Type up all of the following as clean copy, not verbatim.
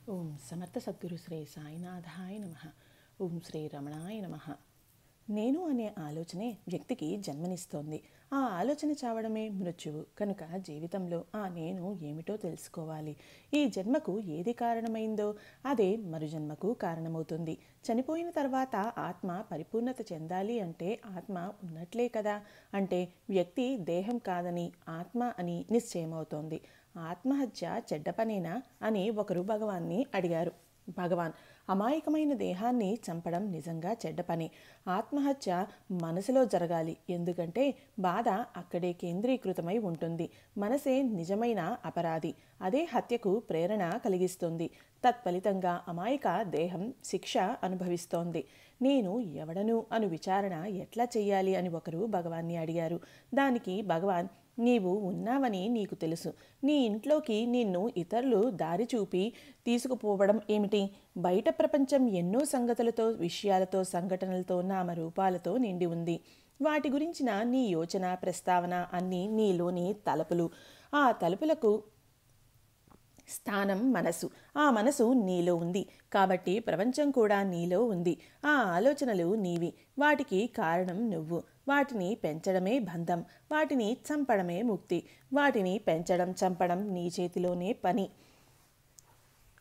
ఓం సమర్థ సద్గురు శ్రీ సాయినాథాయ నమః. ఓం శ్రీ రమణాయ నమః. నేను అనే ఆలోచనే వ్యక్తికి జన్మనిస్తోంది. ఆ ఆలోచన చావడమే మృత్యువు. కనుక జీవితంలో ఆ నేను ఏమిటో తెలుసుకోవాలి. ఈ జన్మకు ఏది కారణమైందో అదే మరు జన్మకు కారణమవుతుంది. చనిపోయిన తర్వాత ఆత్మ పరిపూర్ణత చెందాలి అంటే ఆత్మ ఉన్నట్లే కదా. అంటే వ్యక్తి దేహం కాదని ఆత్మ అని నిశ్చయమవుతోంది. ఆత్మహత్య చెడ్డ పనేనా అని ఒకరు భగవాన్ని అడిగారు. భగవాన్, అమాయకమైన దేహాన్ని చంపడం నిజంగా చెడ్డ పని. ఆత్మహత్య మనసులో జరగాలి. ఎందుకంటే బాధ అక్కడే కేంద్రీకృతమై ఉంటుంది. మనసే నిజమైన అపరాధి. అదే హత్యకు ప్రేరణ కలిగిస్తుంది. తత్ఫలితంగా అమాయక దేహం శిక్ష అనుభవిస్తోంది. నేను ఎవడను అను విచారణ ఎట్లా చెయ్యాలి అని ఒకరు భగవాన్ని అడిగారు. దానికి భగవాన్, నీవు ఉన్నావని నీకు తెలుసు. నీ ఇంట్లోకి నిన్ను ఇతరులు దారి చూపి తీసుకుపోవడం ఏమిటి? బయట ప్రపంచం ఎన్నో సంగతులతో, విషయాలతో, సంఘటనలతో, నామరూపాలతో నిండి ఉంది. వాటి గురించిన నీ యోచన, ప్రస్తావన అన్నీ నీలోని తలుపులు. ఆ తలుపులకు స్థానం మనసు. ఆ మనసు నీలో ఉంది కాబట్టి ప్రపంచం కూడా నీలో ఉంది. ఆ ఆలోచనలు నీవి. వాటికి కారణం నువ్వు. వాటిని పెంచడమే బంధం. వాటిని చంపడమే ముక్తి. వాటిని పెంచడం, చంపడం నీ చేతిలోనే పని.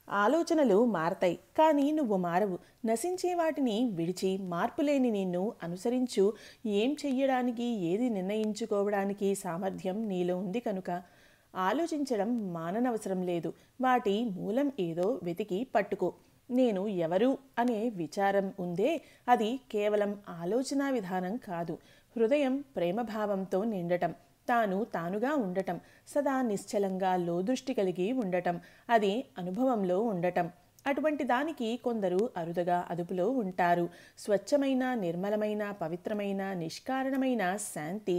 ఆలోచనలు మారతాయి కానీ నువ్వు మారవు. నశించే వాటిని విడిచి మార్పులేని నిన్ను అనుసరించు. ఏం చెయ్యడానికి, ఏది నిర్ణయించుకోవడానికి సామర్థ్యం నీలో ఉంది కనుక ఆలోచించడం మాననవసరం లేదు. వాటి మూలం ఏదో వెతికి పట్టుకో. నేను ఎవరు అనే విచారం ఉందే, అది కేవలం ఆలోచన విధానం కాదు. హృదయం ప్రేమభావంతో నిండటం, తానుగా ఉండటం, సదా నిశ్చలంగా లోదృష్టి కలిగి ఉండటం, అది అనుభవంలో ఉండటం. అటువంటి దానికి కొందరు అరుదుగా అదుపులో ఉంటారు. స్వచ్ఛమైన, నిర్మలమైన, పవిత్రమైన, నిష్కారణమైన శాంతి,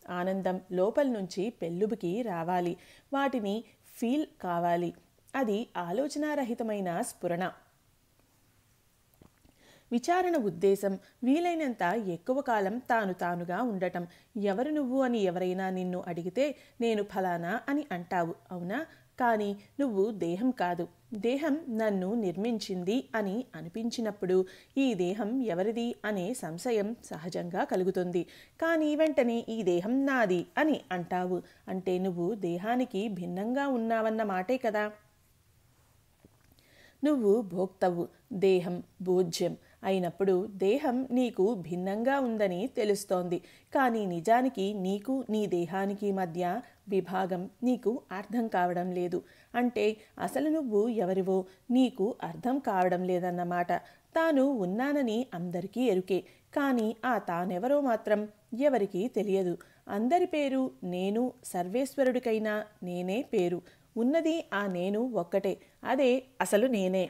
ఆనందం లోపల నుంచి పెళ్ళుబికి రావాలి. వాటిని ఫీల్ కావాలి. అది ఆలోచనారహితమైన స్ఫురణ. విచారణ ఉద్దేశం వీలైనంత ఎక్కువ కాలం తానుగా ఉండటం. ఎవరు నువ్వు అని ఎవరైనా నిన్ను అడిగితే నేను ఫలానా అని అంటావు, అవునా? కానీ నువ్వు దేహం కాదు. దేహం నన్ను నిర్మించింది అని అనిపించినప్పుడు ఈ దేహం ఎవరిది అనే సంశయం సహజంగా కలుగుతుంది. కానీ వెంటనే ఈ దేహం నాది అని అంటావు. అంటే నువ్వు దేహానికి భిన్నంగా ఉన్నావన్న మాటే కదా. నువ్వు భోక్తవు, దేహం భోజ్యం అయినప్పుడు దేహం నీకు భిన్నంగా ఉందని తెలుస్తోంది. కానీ నిజానికి నీకు నీ దేహానికి మధ్య విభాగం నీకు అర్థం కావడం లేదు. అంటే అసలు నువ్వు ఎవరివో నీకు అర్థం కావడం లేదన్నమాట. తాను ఉన్నానని అందరికీ ఎరుకే, కానీ ఆ తానెవరో మాత్రం ఎవరికీ తెలియదు. అందరి పేరు నేను, సర్వేశ్వరుడికైనా నేనే పేరు. ఉన్నది ఆ నేను ఒక్కటే. అదే అసలు నేనే.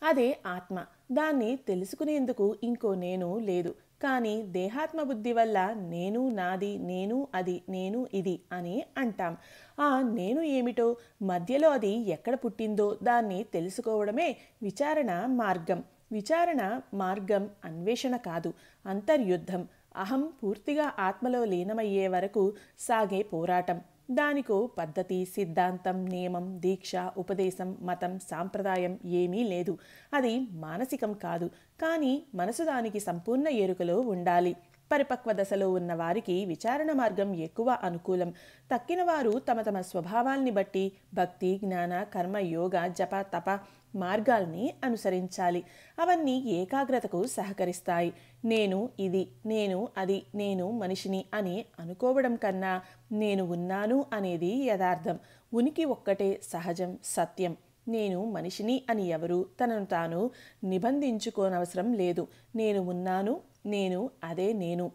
అదే ఆత్మ. దాన్ని తెలుసుకునేందుకు ఇంకో నేను లేదు. కానీ దేహాత్మ బుద్ధి వల్ల నేను నాది, నేను అది, నేను ఇది అని అంటాం. ఆ నేను ఏమిటో, మధ్యలో అది ఎక్కడ పుట్టిందో దాన్ని తెలుసుకోవడమే విచారణ మార్గం. విచారణ మార్గం అన్వేషణ కాదు, అంతర్యుద్ధం. అహం పూర్తిగా ఆత్మలో లీనమయ్యే వరకు సాగే పోరాటం. దానికో పద్ధతి, సిద్ధాంతం, నియమం, దీక్ష, ఉపదేశం, మతం, సాంప్రదాయం ఏమీ లేదు. అది మానసికం కాదు. కానీ మనసు దానికి సంపూర్ణ ఎరుకలో ఉండాలి. పరిపక్వ దశలో ఉన్న వారికి విచారణ మార్గం ఎక్కువ అనుకూలం. తక్కిన వారు తమ తమ స్వభావాల్ని బట్టి భక్తి, జ్ఞాన, కర్మ, యోగ, జప, తప మార్గాల్ని అనుసరించాలి. అవన్నీ ఏకాగ్రతకు సహకరిస్తాయి. నేను ఇది, నేను అది, నేను మనిషిని అని అనుకోవడం కన్నా నేను ఉన్నాను అనేది యథార్థం. ఉనికి ఒక్కటే సహజం, సత్యం. నేను మనిషిని అని ఎవరు తనను తాను నిబంధించుకోనవసరం లేదు. నేను ఉన్నాను, నేను అదే నేను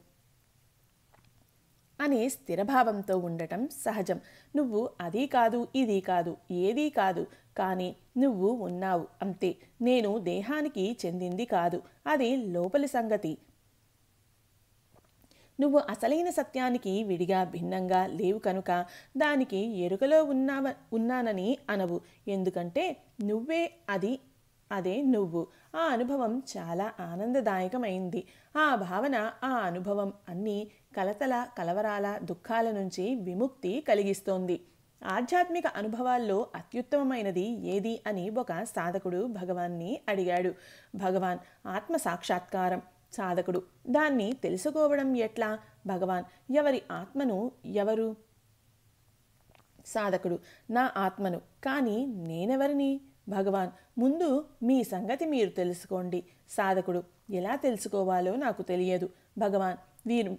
అనే స్థిరభావంతో ఉండటం సహజం. నువ్వు అది కాదు, ఇది కాదు, ఏదీ కాదు, కానీ నువ్వు ఉన్నావు అంతే. నేను దేహానికి చెందింది కాదు. అది లోపలి సంగతి. నువ్వు అసలైన సత్యానికి విడిగా భిన్నంగా లేవు కనుక దానికి ఎరుకలో ఉన్నానని అనవు. ఎందుకంటే నువ్వే అది, అదే నువ్వు. ఆ అనుభవం చాలా ఆనందదాయకమైంది. ఆ భావన, ఆ అనుభవం అన్నీ కలతల, కలవరాల, దుఃఖాల నుంచి విముక్తి కలిగిస్తోంది. ఆధ్యాత్మిక అనుభవాల్లో అత్యుత్తమమైనది ఏది అని ఒక సాధకుడు భగవాన్ని అడిగాడు. భగవాన్ ఆత్మ సాక్షాత్కారం. సాధకుడు దాన్ని తెలుసుకోవడం ఎట్లా? భగవాన్ ఎవరి ఆత్మను ఎవరు? సాధకుడు నా ఆత్మను. కానీ నేనెవరిని? భగవాన్ ముందు మీ సంగతి మీరు తెలుసుకోండి. సాధకుడు ఎలా తెలుసుకోవాలో నాకు తెలియదు. భగవాన్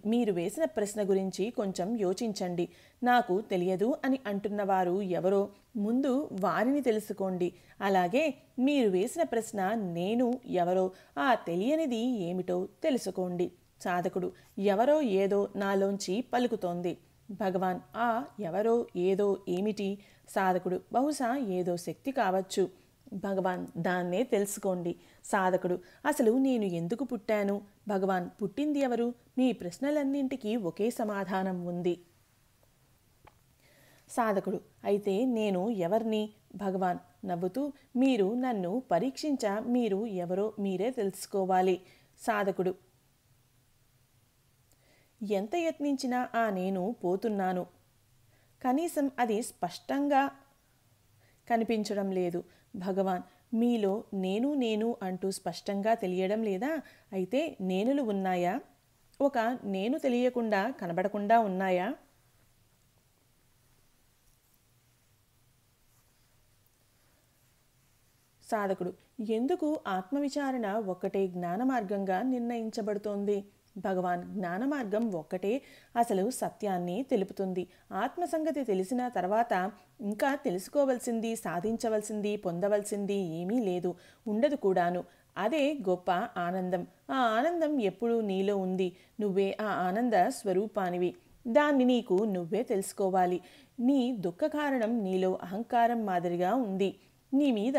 మీరు వేసిన ప్రశ్న గురించి కొంచెం యోచించండి. నాకు తెలియదు అని అంటున్నవారు ఎవరో ముందు వారిని తెలుసుకోండి. అలాగే మీరు వేసిన ప్రశ్న నేను ఎవరో ఆ తెలియనిది ఏమిటో తెలుసుకోండి. సాధకుడు ఎవరో ఏదో నాలోంచి పలుకుతోంది. భగవాన్ ఆ ఎవరో ఏదో ఏమిటి? సాధకుడు బహుశా ఏదో శక్తి కావచ్చు. భగవాన్ దాన్నే తెలుసుకోండి. సాధకుడు అసలు నేను ఎందుకు పుట్టాను? భగవాన్ పుట్టింది ఎవరు? మీ ప్రశ్నలన్నింటికీ ఒకే సమాధానం ఉంది. సాధకుడు నేను ఎవరిని? భగవాన్ నవ్వుతూ మీరు నన్ను పరీక్షించా మీరు ఎవరో మీరే తెలుసుకోవాలి. సాధకుడు ఎంత యత్నించినా నేను పోతున్నాను. కనీసం అది స్పష్టంగా కనిపించడం లేదు. భగవాన్ మీలో నేను అంటూ స్పష్టంగా తెలియడం లేదా? అయితే నేనులు ఉన్నాయా? ఒక నేను తెలియకుండా కనబడకుండా ఉన్నాయా? సాధకుడు ఎందుకు ఆత్మవిచారణ ఒక్కటే జ్ఞాన మార్గంగా నిర్ణయించబడుతోంది? భగవాన్ జ్ఞాన మార్గం ఒక్కటే అసలు సత్యాన్ని తెలుపుతుంది. ఆత్మసంగతి తెలిసిన తర్వాత ఇంకా తెలుసుకోవలసింది, సాధించవలసింది, పొందవలసింది ఏమీ లేదు, ఉండదు కూడాను. అదే గొప్ప ఆనందం. ఆ ఆనందం ఎప్పుడూ నీలో ఉంది. నువ్వే ఆ ఆనంద స్వరూపానివి. దాన్ని నీకు నువ్వే తెలుసుకోవాలి. నీ దుఃఖ కారణం నీలో అహంకారం మాదిరిగా ఉంది. నీ మీద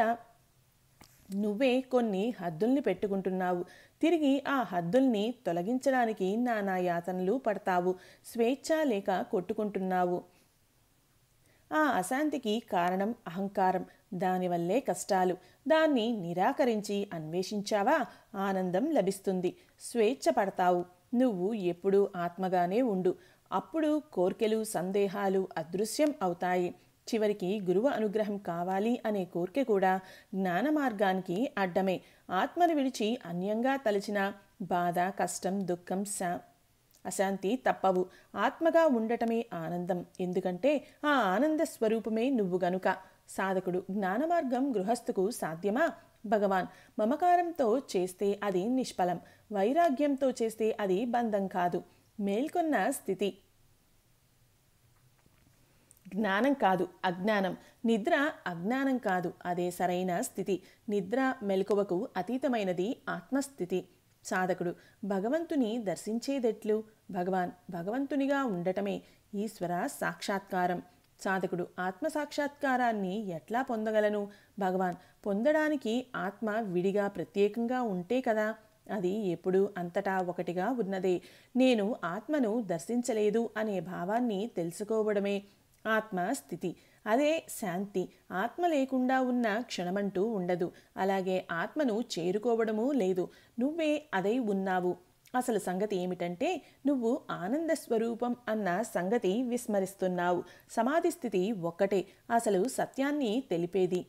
నువ్వే కొన్ని హద్దుల్ని పెట్టుకుంటున్నావు. తిరిగి ఆ హద్దుల్ని తొలగించడానికి నానా యాతనలు పడతావు. స్వేచ్ఛ లేక కొట్టుకుంటున్నావు. ఆ అశాంతికి కారణం అహంకారం. దానివల్లే కష్టాలు. దాన్ని నిరాకరించి అన్వేషించావా ఆనందం లభిస్తుంది. స్వేచ్ఛ పడతావు. నువ్వు ఎప్పుడూ ఆత్మగానే ఉండు. అప్పుడు కోర్కెలు, సందేహాలు అదృశ్యం అవుతాయి. చివరికి గురువు అనుగ్రహం కావాలి అనే కోరిక కూడా జ్ఞాన మార్గానికి అడ్డమే. ఆత్మను విడిచి అన్యంగా తలచిన బాధ, కష్టం, దుఃఖం, అశాంతి తప్పవు. ఆత్మగా ఉండటమే ఆనందం. ఎందుకంటే ఆ ఆనంద స్వరూపమే నువ్వు గనుక. సాధకుడు జ్ఞాన మార్గం గృహస్థుకు సాధ్యమా? భగవాన్ మమకారంతో చేస్తే అది నిష్ఫలం. వైరాగ్యంతో చేస్తే అది బంధం కాదు, మేల్కొన్న స్థితి. జ్ఞానం కాదు అజ్ఞానం. నిద్ర అజ్ఞానం కాదు, అదే సరైన స్థితి. నిద్ర మెలకువకు అతీతమైనది ఆత్మస్థితి. సాధకుడు భగవంతుని దర్శించేదెట్లు? భగవాన్ భగవంతునిగా ఉండటమే ఈశ్వర సాక్షాత్కారం. సాధకుడు ఆత్మ సాక్షాత్కారాన్ని ఎట్లా పొందగలను? భగవాన్ పొందడానికి ఆత్మ విడిగా ప్రత్యేకంగా ఉంటే కదా. అది ఎప్పుడూ అంతటా ఒకటిగా ఉన్నదే. నేను ఆత్మను దర్శించలేదు అనే భావాన్ని తెలుసుకోవడమే ఆత్మ స్థితి. అదే శాంతి. ఆత్మ లేకుండా ఉన్న క్షణమంటూ ఉండదు. అలాగే ఆత్మను చేరుకోవడమూ లేదు. నువ్వే అదై ఉన్నావు. అసలు సంగతి ఏమిటంటే నువ్వు ఆనంద స్వరూపం అన్న సంగతి విస్మరిస్తున్నావు. సమాధి స్థితి ఒక్కటే అసలు సత్యాన్ని తెలిపేది.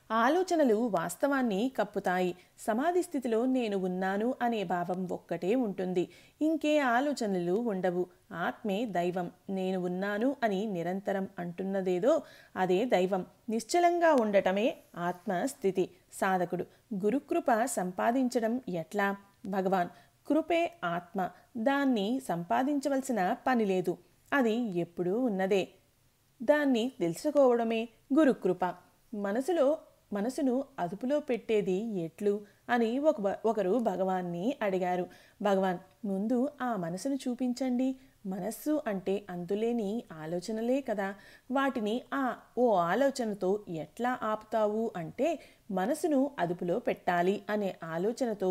ఆలోచనలు వాస్తవాన్ని కప్పుతాయి. సమాధి స్థితిలో నేను ఉన్నాను అనే భావం ఒక్కటే ఉంటుంది. ఇంకే ఆలోచనలు ఉండవు. ఆత్మే దైవం. నేను ఉన్నాను అని నిరంతరం అంటున్నదేదో అదే దైవం. నిశ్చలంగా ఉండటమే ఆత్మస్థితి. సాధకుడు గురుకృప సంపాదించడం ఎట్లా? భగవాన్ కృపే ఆత్మ. దాన్ని సంపాదించవలసిన పని లేదు. అది ఎప్పుడూ ఉన్నదే. దాన్ని తెలుసుకోవడమే గురుకృప. మనసును అదుపులో పెట్టేది ఎట్లు అని ఒకరు భగవాన్ని అడిగారు. భగవాన్ ముందు ఆ మనసును చూపించండి. మనస్సు అంటే అంతులేని ఆలోచనలే కదా. వాటిని ఓ ఆలోచనతో ఎట్లా ఆపుతావు అంటే మనసును అదుపులో పెట్టాలి అనే ఆలోచనతో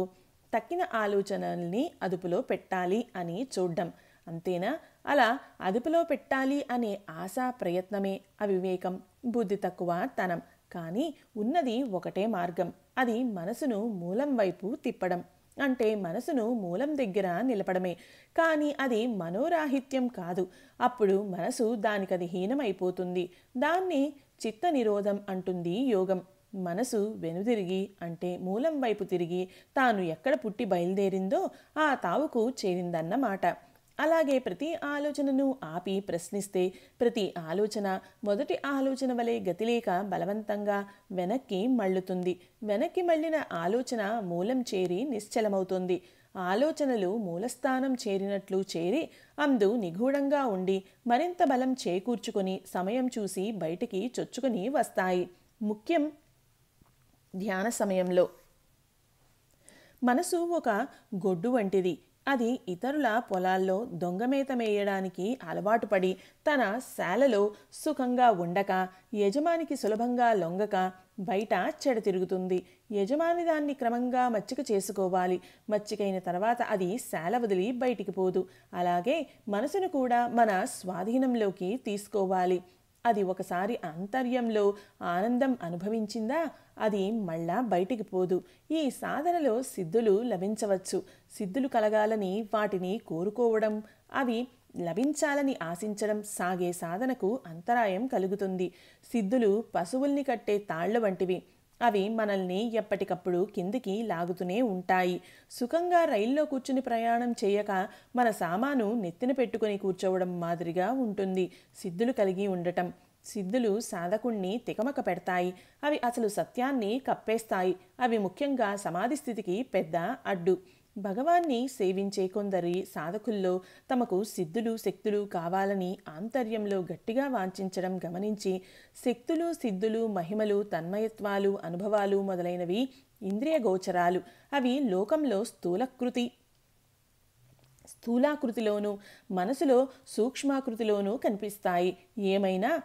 తక్కిన ఆలోచనల్ని అదుపులో పెట్టాలి అని చూడ్డం. అంతేనా? అలా అదుపులో పెట్టాలి అనే ఆశా ప్రయత్నమే అవివేకం, బుద్ధి తక్కువ తనం. కానీ ఉన్నది ఒకటే మార్గం. అది మనసును మూలం వైపు తిప్పడం. అంటే మనసును మూలం దగ్గర నిలపడమే. కానీ అది మనోరాహిత్యం కాదు. అప్పుడు మనసు దానికది హీనమైపోతుంది. దాన్ని చిత్త నిరోధం అంటుంది యోగం. మనసు వెనుదిరిగి అంటే మూలం వైపు తిరిగి తాను ఎక్కడ పుట్టి బయలుదేరిందో ఆ తావుకు చేరిందన్నమాట. అలాగే ప్రతి ఆలోచనను ఆపి ప్రశ్నిస్తే ప్రతి ఆలోచన మొదటి ఆలోచన వలె గతిలేక బలవంతంగా వెనక్కి మళ్ళుతుంది. వెనక్కి మళ్ళిన ఆలోచన మూలం చేరి నిశ్చలమవుతుంది. ఆలోచనలు మూలస్థానం చేరినట్లు చేరి అందు నిగూఢంగా ఉండి మరింత బలం చేకూర్చుకొని సమయం చూసి బయటికి చొచ్చుకొని వస్తాయి. ముఖ్యం ధ్యాన సమయంలో మనసు ఒక గొడ్డు వంటిది. అది ఇతరుల పొలాల్లో దొంగమేత మేయడానికి అలవాటు పడి తన శాలలో సుఖంగా ఉండక యజమానికి సులభంగా లొంగక బయట చెడతిరుగుతుంది. యజమాని దాన్ని క్రమంగా మచ్చిక చేసుకోవాలి. మచ్చికైన తర్వాత అది శాల వదిలి బయటికి పోదు. అలాగే మనసును కూడా మన స్వాధీనంలోకి తీసుకోవాలి. అది ఒకసారి ఆంతర్యంలో ఆనందం అనుభవించిందా అది మళ్ళా బయటికి పోదు. ఈ సాధనలో సిద్ధులు లభించవచ్చు. సిద్ధులు కలగాలని వాటిని కోరుకోవడం, అవి లభించాలని ఆశించడం సాగే సాధనకు అంతరాయం కలుగుతుంది. సిద్ధులు పశువుల్ని కట్టే తాళ్ల వంటివి. అవి మనల్ని ఎప్పటికప్పుడు కిందికి లాగుతూనే ఉంటాయి. సుఖంగా రైల్లో కూర్చుని ప్రయాణం చేయక మన సామాను నెత్తిన పెట్టుకుని కూర్చోవడం మాదిరిగా ఉంటుంది సిద్ధులు కలిగి ఉండటం. సిద్ధులు సాధకుణ్ణి తికమక పెడతాయి. అవి అసలు సత్యాన్ని కప్పేస్తాయి. అవి ముఖ్యంగా సమాధి స్థితికి పెద్ద అడ్డు. భగవాన్ని సేవించే కొందరి సాధకుల్లో తమకు సిద్ధులు శక్తులు కావాలని ఆంతర్యంలో గట్టిగా వాంఛించడం గమనించి శక్తులు సిద్ధులు మహిమలు తన్మయత్వాలు అనుభవాలు మొదలైనవి ఇంద్రియ గోచరాలు. అవి లోకంలో స్థూలాకృతిలోనూ మనసులో సూక్ష్మాకృతిలోనూ కనిపిస్తాయి. ఏమైనా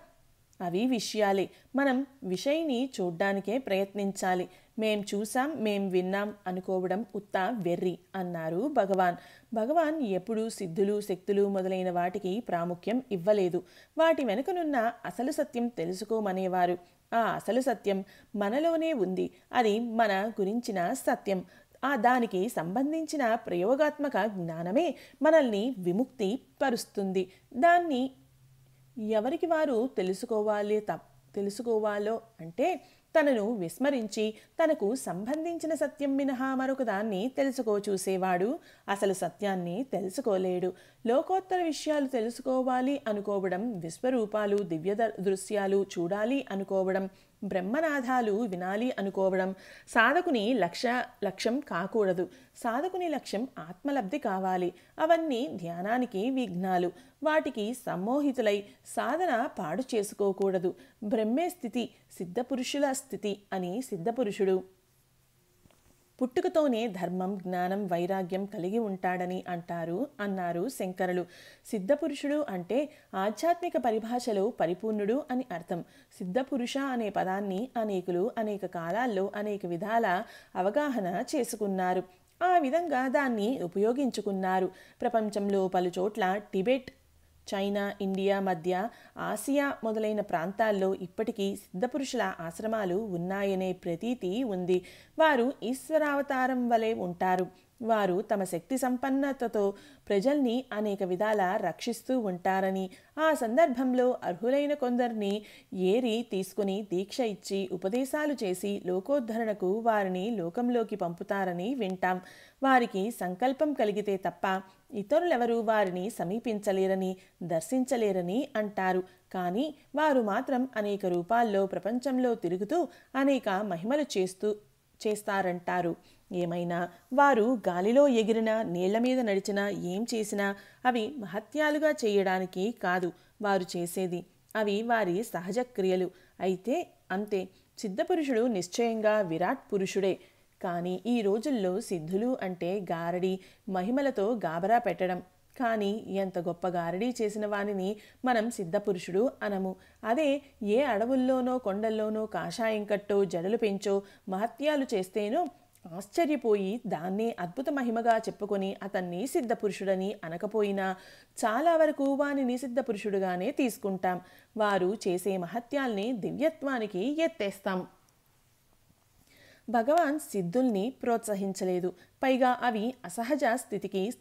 అవి విషయాలే. మనం విషయిని చూడ్డానికే ప్రయత్నించాలి. మేం చూసాం మేం విన్నాం అనుకోవడం ఉత్త వెర్రి అన్నారు భగవాన్. భగవాన్ ఎప్పుడూ సిద్ధులు శక్తులు మొదలైన వాటికి ప్రాముఖ్యం ఇవ్వలేదు. వాటి వెనుకనున్న అసలు సత్యం తెలుసుకోమనేవారు. ఆ అసలు సత్యం మనలోనే ఉంది. అది మన గురించిన సత్యం. దానికి సంబంధించిన ప్రయోగాత్మక జ్ఞానమే మనల్ని విముక్తి పరుస్తుంది. దాన్ని ఎవరికి వారు తెలుసుకోవాలో అంటే తనను విస్మరించి తనకు సంబంధించిన సత్యం మినహా మరొక దాన్ని చూసేవాడు అసలు సత్యాన్ని తెలుసుకోలేడు. లోకోత్తర విషయాలు తెలుసుకోవాలి అనుకోవడం, విశ్వరూపాలు దివ్య దృశ్యాలు చూడాలి అనుకోవడం, బ్రహ్మనాథాలు వినాలి అనుకోవడం సాధకుని లక్ష్యం కాకూడదు. సాధకుని లక్ష్యం ఆత్మలబ్ధి కావాలి. అవన్నీ ధ్యానానికి విఘ్నాలు. వాటికి సమ్మోహితులై సాధన పాడు చేసుకోకూడదు. బ్రహ్మే స్థితి, సిద్ధపురుషుల స్థితి అని సిద్ధపురుషుడు పుట్టుకతోనే ధర్మం జ్ఞానం వైరాగ్యం కలిగి ఉంటాడని అన్నారు శంకరులు. సిద్ధపురుషుడు అంటే ఆధ్యాత్మిక పరిభాషలో పరిపూర్ణుడు అని అర్థం. సిద్ధపురుష అనే పదాన్ని అనేకులు అనేక కాలాల్లో అనేక విధాల అవగాహన చేసుకున్నారు. ఆ విధంగా దాన్ని ఉపయోగించుకున్నారు. ప్రపంచంలో పలుచోట్ల టిబెట్, చైనా, ఇండియా మధ్య ఆసియా మొదలైన ప్రాంతాల్లో ఇప్పటికీ సిద్ధపురుషుల ఆశ్రమాలు ఉన్నాయనే ప్రతీతి ఉంది. వారు ఈశ్వరావతారం వలె ఉంటారు. వారు తమ శక్తి సంపన్నతతో ప్రజల్ని అనేక విధాల రక్షిస్తూ ఉంటారని, ఆ సందర్భంలో అర్హులైన కొందరిని ఏరి తీసుకుని దీక్ష ఇచ్చి ఉపదేశాలు చేసి లోకోద్ధరణకు వారిని లోకంలోకి పంపుతారని వింటాం. వారికి సంకల్పం కలిగితే తప్ప ఇతరులెవరూ వారిని సమీపించలేరని, దర్శించలేరని అంటారు. కానీ వారు మాత్రం అనేక రూపాల్లో ప్రపంచంలో తిరుగుతూ అనేక మహిమలు చేస్తారంటారు. ఏమైనా వారు గాలిలో ఎగిరినా, నీళ్ల మీద నడిచినా, ఏం చేసినా అవి మహత్యాలుగా చేయడానికి కాదు వారు చేసేది. అవి వారి సహజ క్రియలు అయితే అంతే. సిద్ధపురుషుడు నిశ్చయంగా విరాట్ పురుషుడే. కానీ ఈ రోజుల్లో సిద్ధులు అంటే గారడి, మహిమలతో గాబరా పెట్టడం. కానీ ఎంత గొప్ప గారడీ చేసిన వానిని మనం సిద్ధపురుషుడు అనము. అదే ఏ అడవుల్లోనో కొండల్లోనో కాషాయం కట్టో జడలు పెంచో మహత్యాలు చేస్తేనో ఆశ్చర్యపోయి దాన్నే అద్భుత మహిమగా చెప్పుకొని అతన్ని సిద్ధపురుషుడని అనకపోయినా చాలా వరకు వానిని సిద్ధపురుషుడుగానే తీసుకుంటాం. వారు చేసే మహత్యాల్ని దివ్యత్వానికి ఎత్తేస్తాం. భగవాన్ సిద్ధుల్ని ప్రోత్సహించలేదు. పైగా అవి అసహజ స్థితికి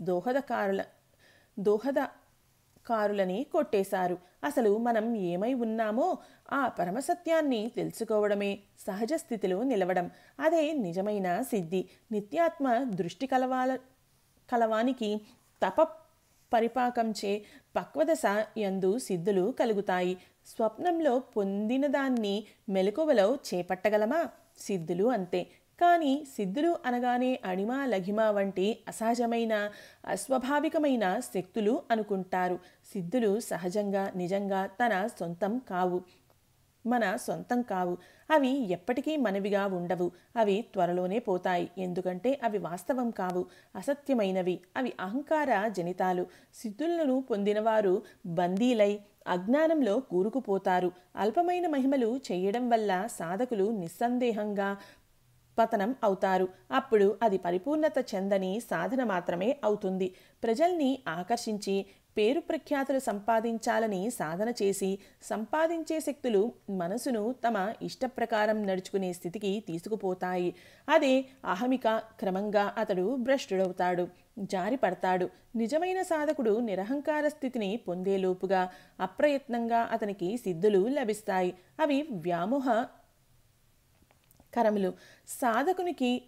దోహదకారులని కొట్టేశారు. అసలు మనం ఏమై ఉన్నామో ఆ పరమసత్యాన్ని తెలుసుకోవడమే సహజ స్థితిలో నిలవడం. అదే నిజమైన సిద్ధి. నిత్యాత్మ దృష్టి కలవానికి తప పరిపాకంచే పక్వదశ యందు సిద్ధులు కలుగుతాయి. స్వప్నంలో పొందిన దాన్ని మెలకువలో చేపట్టగలమా? సిద్ధులు అంతే. కానీ సిద్ధులు అనగానే అణిమ లఘిమ వంటి అసహజమైన అస్వాభావికమైన శక్తులు అనుకుంటారు. సిద్ధులు సహజంగా నిజంగా మన సొంతం కావు. అవి ఎప్పటికీ మనవిగా ఉండవు. అవి త్వరలోనే పోతాయి. ఎందుకంటే అవి వాస్తవం కావు, అసత్యమైనవి. అవి అహంకార జనితాలు. సిద్ధులను పొందినవారు బందీలై అజ్ఞానంలో కూరుకుపోతారు. అల్పమైన మహిమలు చేయడం వల్ల సాధకులు నిస్సందేహంగా పతనం అవుతారు. అప్పుడు అది పరిపూర్ణత చెందని సాధన మాత్రమే అవుతుంది. ప్రజల్ని ఆకర్షించి పేరు ప్రఖ్యాతులు సంపాదించాలని సాధన చేసి సంపాదించే శక్తులు మనసును తమ ఇష్టప్రకారం నడుచుకునే స్థితికి తీసుకుపోతాయి. అదే అహమిక. క్రమంగా అతడు భ్రష్టుడవుతాడు, జారిపడతాడు. నిజమైన సాధకుడు నిరహంకార స్థితిని పొందేలోపుగా అప్రయత్నంగా అతనికి సిద్ధులు లభిస్తాయి. అవి వ్యామోహ కరములు, సాధకునికి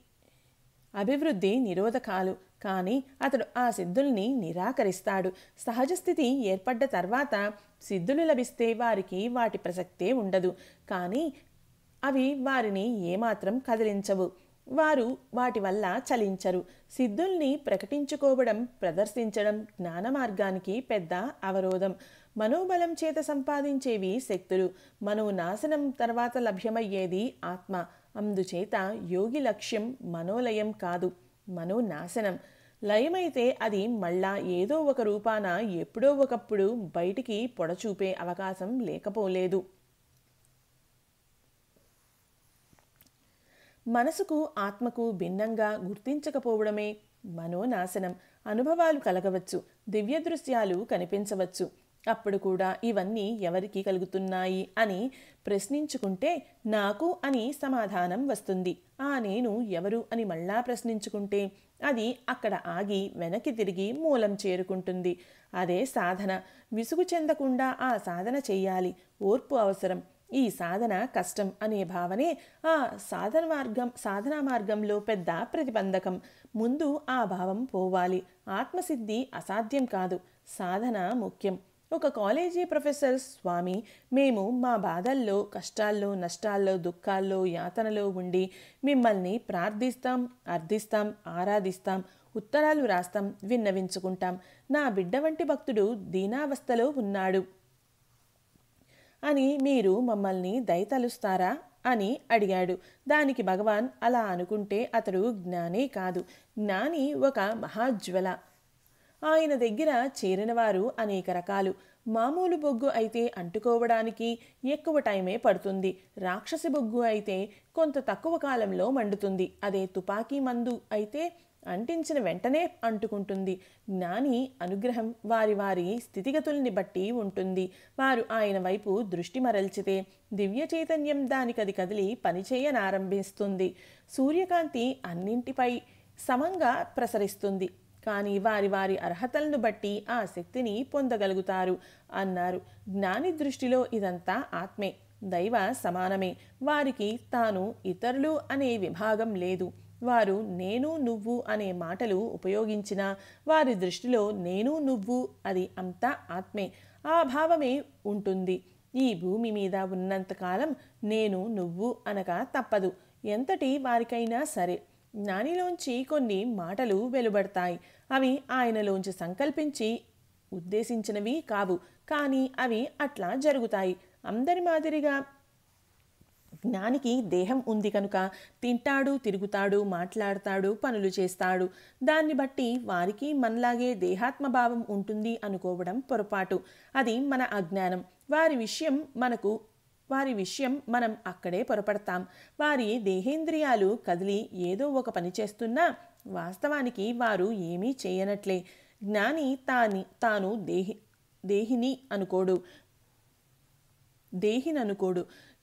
అభివృద్ధి నిరోధకాలు. కానీ అతడు ఆ సిద్ధుల్ని నిరాకరిస్తాడు. సహజ స్థితి ఏర్పడ్డ తర్వాత సిద్ధులు లభిస్తే వారికి వాటి ప్రసక్తే ఉండదు. కానీ అవి వారిని ఏమాత్రం కదిలించవు. వారు వాటి వల్ల చలించరు. సిద్ధుల్ని ప్రకటించుకోవడం, ప్రదర్శించడం జ్ఞాన మార్గానికి పెద్ద అవరోధం. మనోబలం చేత సంపాదించేవి శక్తులు. మనోనాశనం తర్వాత లభ్యమయ్యేది ఆత్మ. అందుచేత యోగి లక్ష్యం మనోలయం కాదు, మనోనాశనం. లయమైతే అది మళ్ళా ఏదో ఒక రూపాన ఎప్పుడో ఒకప్పుడు బయటికి పొడచూపే అవకాశం లేకపోలేదు. మనసుకు ఆత్మకు భిన్నంగా గుర్తించకపోవడమే మనోనాశనం. అనుభవాలు కలగవచ్చు, దివ్య దృశ్యాలు కనిపించవచ్చు. అప్పుడు కూడా ఇవన్నీ ఎవరికి కలుగుతున్నాయి అని ప్రశ్నించుకుంటే నాకు అని సమాధానం వస్తుంది. ఆ నేను ఎవరు అని మళ్ళా ప్రశ్నించుకుంటే అది అక్కడ ఆగి వెనక్కి తిరిగి మూలం చేరుకుంటుంది. అదే సాధన. విసుగు చెందకుండా ఆ సాధన చెయ్యాలి. ఓర్పు అవసరం. ఈ సాధన కష్టం అనే భావనే ఆ సాధనా మార్గంలో పెద్ద ప్రతిబంధకం. ముందు ఆ భావం పోవాలి. ఆత్మసిద్ధి అసాధ్యం కాదు, సాధన ముఖ్యం. ఒక కాలేజీ ప్రొఫెసర్, స్వామి, మేము మా బాధల్లో, కష్టాల్లో, నష్టాల్లో, దుఃఖాల్లో, యాతనలో ఉండి మిమ్మల్ని ప్రార్థిస్తాం, అర్థిస్తాం, ఆరాధిస్తాం, ఉత్తరాలు రాస్తాం, విన్నవించుకుంటాం. నా బిడ్డ వంటి భక్తుడు దీనావస్థలో ఉన్నాడు అని మీరు మమ్మల్ని దయతలుస్తారా అని అడిగాడు. దానికి భగవాన్, అలా అనుకుంటే అతడు జ్ఞానే కాదు, జ్ఞాని ఒక మహాజ్వల. ఆయన దగ్గర చేరినవారు అనేక రకాలు. మామూలు బొగ్గు అయితే అంటుకోవడానికి ఎక్కువ టైమే పడుతుంది. రాక్షసి బొగ్గు అయితే కొంత తక్కువ కాలంలో మండుతుంది. అదే తుపాకీ మందు అయితే అంటించిన వెంటనే అంటుకుంటుంది. జ్ఞాని అనుగ్రహం వారి వారి స్థితిగతుల్ని బట్టి ఉంటుంది. వారు ఆయన వైపు దృష్టి మరల్చితే దివ్య చైతన్యం దానికది కదిలి పనిచేయనారంభిస్తుంది. సూర్యకాంతి అన్నింటిపై సమంగా ప్రసరిస్తుంది. కానీ వారి వారి అర్హతలను బట్టి ఆ శక్తిని పొందగలుగుతారు అన్నారు. జ్ఞాని దృష్టిలో ఇదంతా ఆత్మే, దైవ సమానమే. వారికి తాను, ఇతరులు అనే విభాగం లేదు. వారు నేను నువ్వు అనే మాటలు ఉపయోగించినా వారి దృష్టిలో నేను నువ్వు అది అంతా ఆత్మే. ఆ భావమే ఉంటుంది. ఈ భూమి మీద ఉన్నంతకాలం నేను నువ్వు అనక తప్పదు, ఎంతటి వారికైనా సరే. జ్ఞానిలోంచి కొన్ని మాటలు వెలువడతాయి. అవి ఆయనలోంచి సంకల్పించి ఉద్దేశించినవి కావు, కానీ అవి అట్లా జరుగుతాయి. అందరి మాదిరిగా జ్ఞానికి దేహం ఉంది కనుక తింటాడు, తిరుగుతాడు, మాట్లాడతాడు, పనులు చేస్తాడు. దాన్ని బట్టి వారికి మనలాగే దేహాత్మభావం ఉంటుంది అనుకోవడం పొరపాటు. అది మన అజ్ఞానం. వారి విషయం మనం అక్కడే పొరపడతాం. వారి దేహేంద్రియాలు కదిలి ఏదో ఒక పని చేస్తున్నా వాస్తవానికి వారు ఏమీ చేయనట్లే. జ్ఞాని తాను దేహిని అనుకోడు.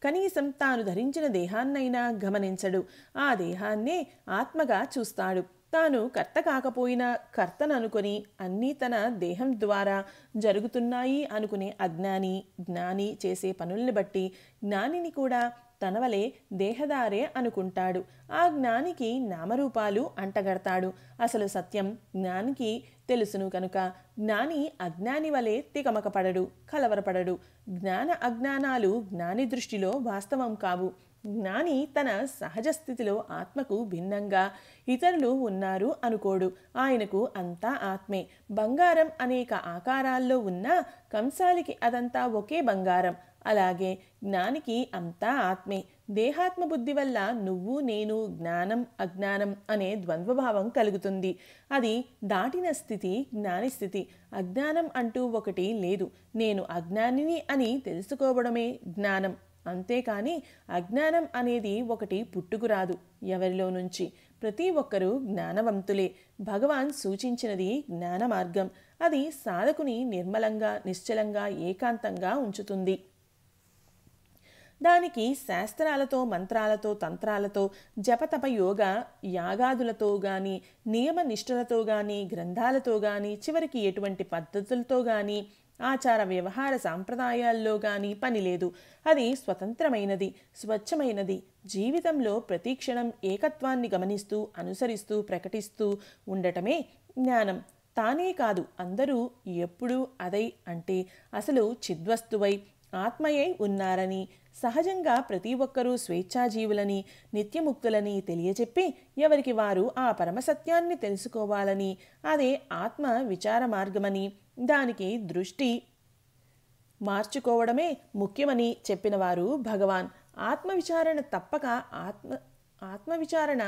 కనీసం తాను ధరించిన దేహాన్నైనా గమనించడు. ఆ దేహాన్నే ఆత్మగా చూస్తాడు. తాను కర్త కాకపోయినా కర్తననుకొని అన్నీ తన దేహం ద్వారా జరుగుతున్నాయి అనుకునే అజ్ఞాని జ్ఞాని చేసే పనుల్ని బట్టి జ్ఞానిని కూడా తన వలె దేహదారే అనుకుంటాడు. ఆ జ్ఞానికి నామరూపాలు అంటగడతాడు. అసలు సత్యం జ్ఞానికి తెలుసును కనుక జ్ఞాని అజ్ఞాని వలె తికమకపడడు, కలవరపడడు. జ్ఞాన అజ్ఞానాలు జ్ఞాని దృష్టిలో వాస్తవం కావు. జ్ఞాని తన సహజ స్థితిలో ఆత్మకు భిన్నంగా ఇతరులు ఉన్నారు అనుకోడు. ఆయనకు అంతా ఆత్మే. బంగారం అనేక ఆకారాల్లో ఉన్నా కంసాలికి అదంతా ఒకే బంగారం. అలాగే జ్ఞానికి అంతా ఆత్మే. దేహాత్మ బుద్ధి వల్ల నువ్వు నేను జ్ఞానం అజ్ఞానం అనే ద్వంద్వభావం కలుగుతుంది. అది దాటిన స్థితి జ్ఞాని స్థితి. అజ్ఞానం అంటూ ఒకటి లేదు. నేను అజ్ఞానిని అని తెలుసుకోవడమే జ్ఞానం. అంతేకాని అజ్ఞానం అనేది ఒకటి పుట్టుకురాదు ఎవరిలో నుంచి. ప్రతి ఒక్కరూ జ్ఞానవంతులే. భగవాన్ సూచించినది జ్ఞాన మార్గం. అది సాధకుని నిర్మలంగా నిశ్చలంగా ఏకాంతంగా ఉంచుతుంది. దానికి శాస్త్రాలతో మంత్రాలతో తంత్రాలతో జపతప యోగ యాగాదులతో గాని నియమ నిష్ఠలతో గాని గ్రంథాలతో గాని చివరికి ఎటువంటి పద్ధతులతో గాని ఆచార వ్యవహార సాంప్రదాయాల్లో గాని పని లేదు. అది స్వతంత్రమైనది, స్వచ్ఛమైనది. జీవితంలో ప్రతి క్షణం ఏకత్వాన్ని గమనిస్తూ అనుసరిస్తూ ప్రకటిస్తూ ఉండటమే జ్ఞానం. తానే కాదు అందరూ ఎప్పుడూ అదై అంటే అసలు చిద్వస్తువై ఆత్మయై ఉన్నారని, సహజంగా ప్రతి ఒక్కరూ స్వేచ్ఛాజీవులని నిత్యముక్తులని తెలియచెప్పి ఎవరికి వారు ఆ పరమసత్యాన్ని తెలుసుకోవాలని, అదే ఆత్మ విచార మార్గమని, దానికి దృష్టి మార్చుకోవడమే ముఖ్యమని చెప్పినవారు భగవాన్. ఆత్మవిచారణ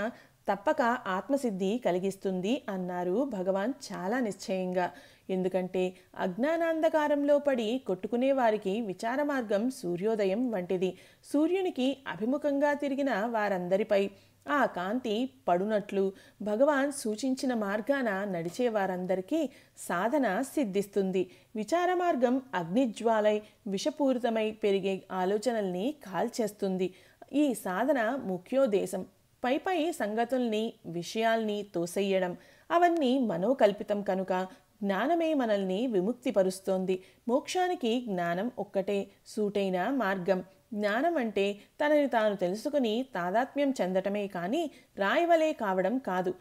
తప్పక ఆత్మసిద్ధి కలిగిస్తుంది అన్నారు భగవాన్ చాలా నిశ్చయంగా. ఎందుకంటే అజ్ఞానాంధకారంలో పడి కొట్టుకునే వారికి విచార మార్గం సూర్యోదయం వంటిది. సూర్యునికి అభిముఖంగా తిరిగిన వారందరిపై ఆ కాంతి పడునట్లు భగవాన్ సూచించిన మార్గాన నడిచే వారందరికీ సాధన సిద్ధిస్తుంది. విచార మార్గం అగ్నిజ్వాలై విషపూరితమై పెరిగే ఆలోచనల్ని కాల్చేస్తుంది. ఈ సాధన ముఖ్యోద్దేశం పై సంగతుల్ని విషయాల్ని తోసెయ్యడం. అవన్నీ మనోకల్పితం కనుక జ్ఞానమే మనల్ని విముక్తిపరుస్తోంది. మోక్షానికి జ్ఞానం ఒక్కటే సూటైన మార్గం. జ్ఞానం అంటే తనని తాను తెలుసుకుని తాదాత్మ్యం చెందటమే కానీ రాయవలే కావడం కాదు,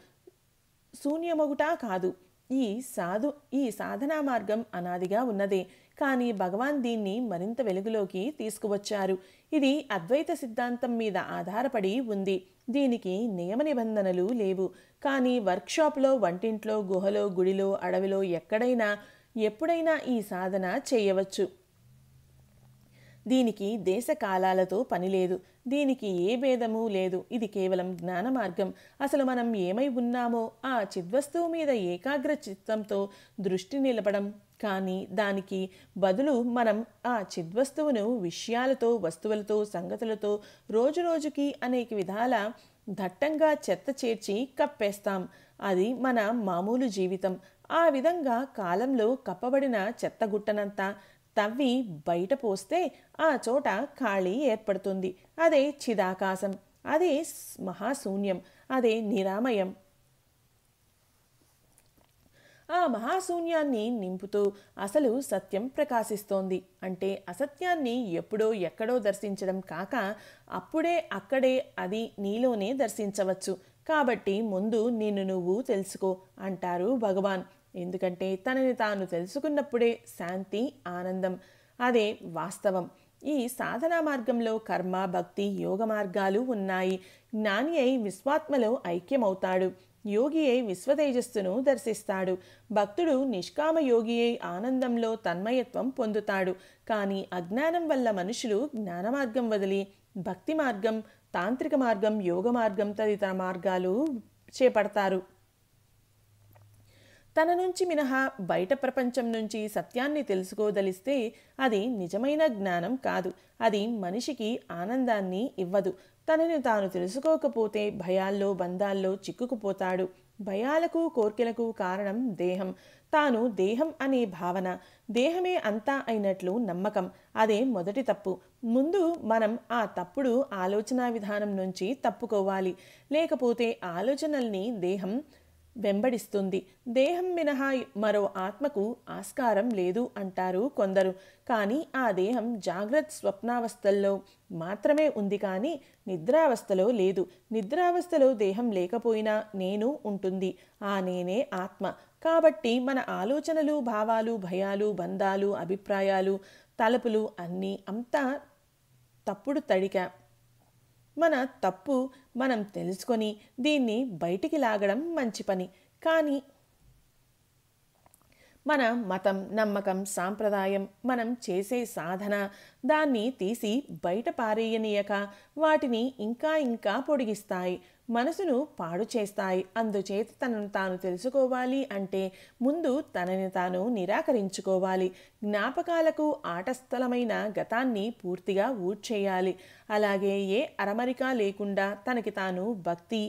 శూన్యమొగుట కాదు. ఈ సాధనా మార్గం అనాదిగా ఉన్నదే. కానీ భగవాన్ దీన్ని మరింత వెలుగులోకి తీసుకువచ్చారు. ఇది అద్వైత సిద్ధాంతం మీద ఆధారపడి ఉంది. దీనికి నియమ నిబంధనలు లేవు. కానీ వర్క్షాప్లో, వంటింట్లో, గుహలో, గుడిలో, అడవిలో ఎక్కడైనా ఎప్పుడైనా ఈ సాధన చేయవచ్చు. దీనికి దేశకాలాలతో పని లేదు. దీనికి ఏ భేదము లేదు. ఇది కేవలం జ్ఞాన మార్గం. అసలు మనం ఏమై ఉన్నామో ఆ చిద్వస్తువు మీద ఏకాగ్ర చిత్తంతో దృష్టి నిలపడం. కానీ దానికి బదులు మనం ఆ చిద్వస్తువును విషయాలతో, వస్తువులతో, సంగతులతో రోజురోజుకి అనేక విధాల దట్టంగా చెత్త చేర్చి కప్పేస్తాం. అది మన మామూలు జీవితం. ఆ విధంగా కాలంలో కప్పబడిన చెత్తగుట్టనంతా తవ్వి బయట పోస్తే ఆ చోట ఖాళీ ఏర్పడుతుంది. అదే చిదాకాశం, అదే మహాశూన్యం, అదే నిరామయం. ఆ మహాశూన్యాన్ని నింపుతూ అసలు సత్యం ప్రకాశిస్తోంది. అంటే అసత్యాన్ని ఎప్పుడో ఎక్కడో దర్శించడం కాక అప్పుడే అక్కడే అది నీలోనే దర్శించవచ్చు. కాబట్టి ముందు నిన్ను నువ్వు తెలుసుకో అంటారు భగవాన్. ఎందుకంటే తనని తాను తెలుసుకున్నప్పుడే శాంతి, ఆనందం. అదే వాస్తవం. ఈ సాధనా మార్గంలో కర్మ, భక్తి, యోగ మార్గాలు ఉన్నాయి. జ్ఞాని అయి విశ్వాత్మలో ఐక్యమవుతాడు. యోగి అయి విశ్వతేజస్సును దర్శిస్తాడు. భక్తుడు నిష్కామ యోగి అయి ఆనందంలో తన్మయత్వం పొందుతాడు. కానీ అజ్ఞానం వల్ల మనుషులు జ్ఞాన మార్గం వదిలి భక్తి మార్గం, తాంత్రిక మార్గం, యోగ మార్గం తదితర మార్గాలు చేపడతారు. తన నుంచి మినహా బయట ప్రపంచం నుంచి సత్యాన్ని తెలుసుకోదలిస్తే అది నిజమైన జ్ఞానం కాదు. అది మనిషికి ఆనందాన్ని ఇవ్వదు. తనని తాను తెలుసుకోకపోతే భయాల్లో, బంధాల్లో చిక్కుకుపోతాడు. భయాలకు, కోర్కెలకు కారణం దేహం. తాను దేహం అనే భావన, దేహమే అంతా అయినట్లు నమ్మకం. అదే మొదటి తప్పు. ముందు మనం ఆ తప్పుడు ఆలోచన విధానం నుంచి తప్పుకోవాలి. లేకపోతే ఆలోచనల్ని దేహం వెంబడిస్తుంది. దేహం మినహా మరో ఆత్మకు ఆస్కారం లేదు అంటారు కొందరు. కానీ ఆ దేహం జాగ్రత్త స్వప్నావస్థల్లో మాత్రమే ఉంది, కానీ నిద్రావస్థలో లేదు. నిద్రావస్థలో దేహం లేకపోయినా నేను ఉంటుంది. ఆ నేనే ఆత్మ. కాబట్టి మన ఆలోచనలు, భావాలు, భయాలు, బంధాలు, అభిప్రాయాలు, తలపులు అన్నీ అంతా తప్పుడు తడిక. మన తప్పు మనం తెలుసుకొని దీన్ని బయటికి లాగడం మంచి పని. కానీ మన మతం, నమ్మకం, సాంప్రదాయం, మనం చేసే సాధన దాన్ని తీసి బయట పారేయనీయక వాటిని ఇంకా ఇంకా పొడిగిస్తాయి, మనసును పాడు చేస్తాయి. అందుచేత తనను తాను తెలుసుకోవాలి అంటే ముందు తనని తాను నిరాకరించుకోవాలి. జ్ఞాపకాలకు ఆటస్థలమైన గతాన్ని పూర్తిగా ఊడ్చేయాలి. అలాగే ఏ అరమరిక లేకుండా తనకి తాను భక్తి,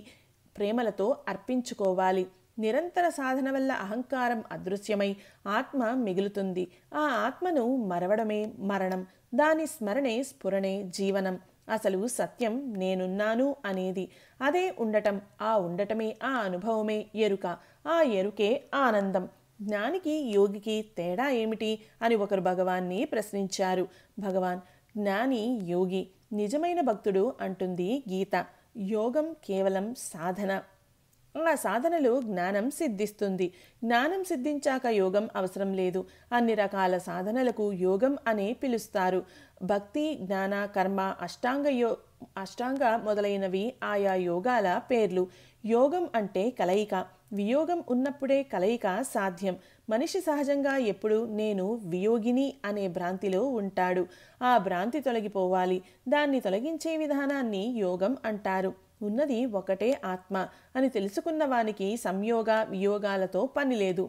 ప్రేమలతో అర్పించుకోవాలి. నిరంతర సాధన వల్ల అహంకారం అదృశ్యమై ఆత్మ మిగులుతుంది. ఆ ఆత్మను మరవడమే మరణం. దాని స్మరణే స్ఫురణే జీవనం. అసలు సత్యం నేనున్నాను అనేది. అదే ఉండటం. ఆ ఉండటమే ఆ అనుభవమే ఎరుక. ఆ ఎరుకే ఆనందం. జ్ఞానికి యోగికి తేడా ఏమిటి అని ఒకరు భగవాన్ని ప్రశ్నించారు. భగవాన్, జ్ఞాని యోగి, నిజమైన భక్తుడు అంటుంది గీత. యోగం కేవలం సాధన. ఆ సాధనలో జ్ఞానం సిద్ధిస్తుంది. జ్ఞానం సిద్ధించాక యోగం అవసరం లేదు. అన్ని రకాల సాధనలకు యోగం అనే పిలుస్తారు. భక్తి, జ్ఞాన, కర్మ, అష్టాంగ మొదలైనవి ఆయా యోగాల పేర్లు. యోగం అంటే కలయిక. వియోగం ఉన్నప్పుడే కలయిక సాధ్యం. మనిషి సహజంగా ఎప్పుడు నేను వియోగిని అనే భ్రాంతిలో ఉంటాడు. ఆ భ్రాంతి తొలగిపోవాలి. దాన్ని తొలగించే విధానాన్ని యోగం అంటారు. ఉన్నది ఒకటే ఆత్మ అని తెలుసుకున్న వానికి సంయోగ వియోగాలతో పని లేదు.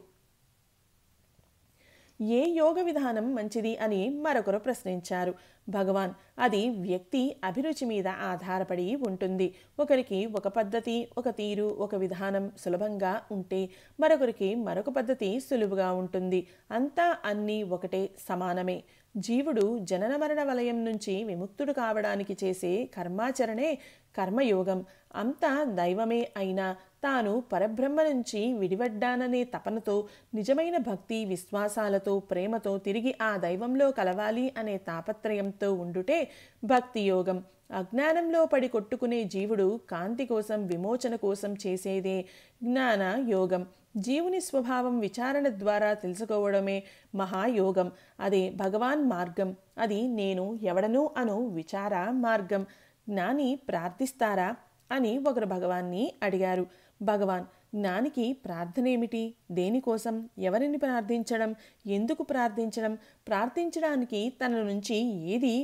ఏ యోగ విధానం మంచిది అని మరొకరు ప్రశ్నించారు. భగవాన్, అది వ్యక్తి అభిరుచి మీద ఆధారపడి ఉంటుంది. ఒకరికి ఒక పద్ధతి, ఒక తీరు, ఒక విధానం సులభంగా ఉంటే మరొకరికి మరొక పద్ధతి సులువుగా ఉంటుంది. అంతా అన్నీ ఒకటే, సమానమే. జీవుడు జనన మరణ వలయం నుంచి విముక్తుడు కావడానికి చేసే కర్మాచరణే కర్మయోగం. అంతా దైవమే అయినా తాను పరబ్రహ్మ నుంచి విడివడ్డాననే తపనతో, నిజమైన భక్తి విశ్వాసాలతో, ప్రేమతో తిరిగి ఆ దైవంలో కలవాలి అనే తాపత్రయంతో ఉండుటే భక్తి యోగం. అజ్ఞానంలో పడి కొట్టుకునే జీవుడు కాంతి కోసం, విమోచన కోసం చేసేదే జ్ఞాన యోగం. జీవుని స్వభావం విచారణ ద్వారా తెలుసుకోవడమే మహాయోగం. అదే భగవాన్ మార్గం. అది నేను ఎవడను అను విచార మార్గం. జ్ఞాని ప్రార్థిస్తారా అని ఒకరు భగవాన్ని అడిగారు. భగవాన్, జ్ఞానికి ప్రార్థనేమిటి? దేనికోసం? ఎవరిని ప్రార్థించడం? ఎందుకు ప్రార్థించడం? ప్రార్థించడానికి తన నుంచి ఏది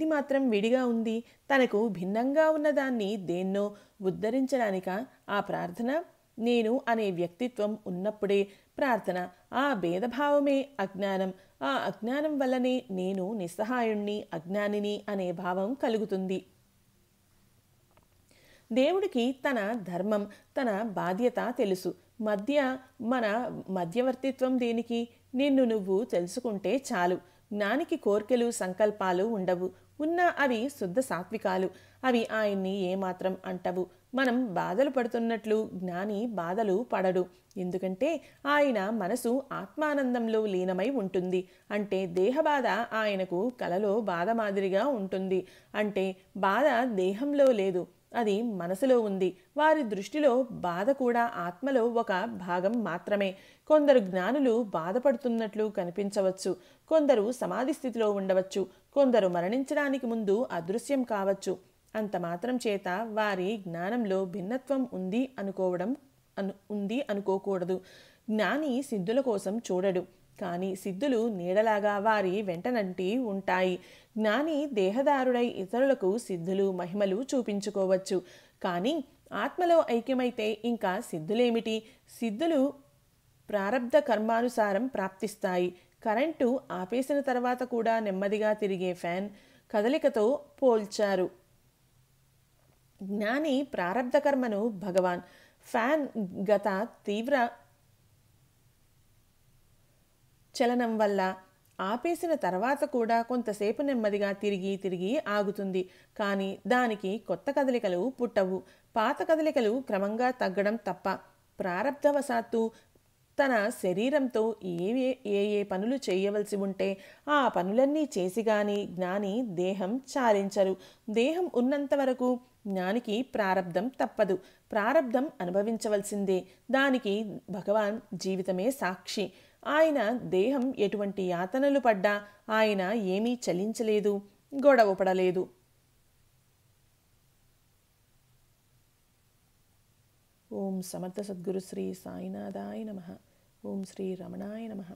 మాత్రం విడిగా ఉంది? తనకు భిన్నంగా ఉన్నదాన్ని దేన్నో ఉద్ధరించడానిక ఆ ప్రార్థన? నేను అనే వ్యక్తిత్వం ఉన్నప్పుడే ప్రార్థన. ఆ భేదభావమే అజ్ఞానం. ఆ అజ్ఞానం వల్లనే నేను నిస్సహాయుణ్ణి, అజ్ఞానిని అనే భావం కలుగుతుంది. దేవుడికి తన ధర్మం, తన బాధ్యత తెలుసు. మన మధ్యవర్తిత్వం దేనికి? నిన్ను నువ్వు తెలుసుకుంటే చాలు. జ్ఞానికి కోర్కెలు, సంకల్పాలు ఉండవు. ఉన్నా అవి శుద్ధ సాత్వికాలు. అవి ఆయన్ని ఏమాత్రం అంటవు. మనం బాధలు పడుతున్నట్లు జ్ఞాని బాధలు పడడు. ఎందుకంటే ఆయన మనసు ఆత్మానందంలో లీనమై ఉంటుంది. అంటే దేహబాధ ఆయనకు కలలో బాధ మాదిరిగా ఉంటుంది. అంటే బాధ దేహంలో లేదు, అది మనసులో ఉంది. వారి దృష్టిలో బాధ కూడా ఆత్మలో ఒక భాగం మాత్రమే. కొందరు జ్ఞానులు బాధపడుతున్నట్లు కనిపించవచ్చు. కొందరు సమాధి స్థితిలో ఉండవచ్చు. కొందరు మరణించడానికి ముందు అదృశ్యం కావచ్చు. అంత మాత్రం చేత వారి జ్ఞానంలో భిన్నత్వం ఉంది అనుకోకూడదు. జ్ఞాని సిద్ధుల కోసం చూడడు, కానీ సిద్ధులు నీడలాగా వారి వెంటనంటి ఉంటాయి. జ్ఞాని దేహదారుడై ఇతరులకు సిద్ధులు, మహిమలు చూపించుకోవచ్చు. కానీ ఆత్మలో ఐక్యమైతే ఇంకా సిద్ధులేమిటి? సిద్ధులు ప్రారబ్ధ కర్మానుసారం ప్రాప్తిస్తాయి. కరెంటు ఆపేసిన తర్వాత కూడా నెమ్మదిగా తిరిగే ఫ్యాన్ కదలికతో పోల్చారు. జ్ఞాని ప్రారబ్ధ కర్మను భగవాన్ ఫ్యాన్ గత తీవ్ర చలనం వల్ల ఆపేసిన తర్వాత కూడా కొంతసేపు నెమ్మదిగా తిరిగి తిరిగి ఆగుతుంది. కానీ దానికి కొత్త కదలికలు పుట్టవు. పాత కదలికలు క్రమంగా తగ్గడం తప్ప. ప్రారబ్ధవశాత్తు తన శరీరంతో ఏ ఏ పనులు చేయవలసి ఉంటే ఆ పనులన్నీ చేసి గాని జ్ఞాని దేహం చాలించరు. దేహం ఉన్నంత వరకు జ్ఞానికి ప్రారబ్ధం తప్పదు. ప్రారబ్ధం అనుభవించవలసిందే. దానికి భగవాన్ జీవితమే సాక్షి. ఆయన దేహం ఎటువంటి యాతనలు పడ్డా ఆయన ఏమీ చలించలేదు, గొడవ పడలేదు. ఓం సమర్థ సద్గురు శ్రీ సాయినాథాయ నమః. ఓం శ్రీ రమణాయ నమః.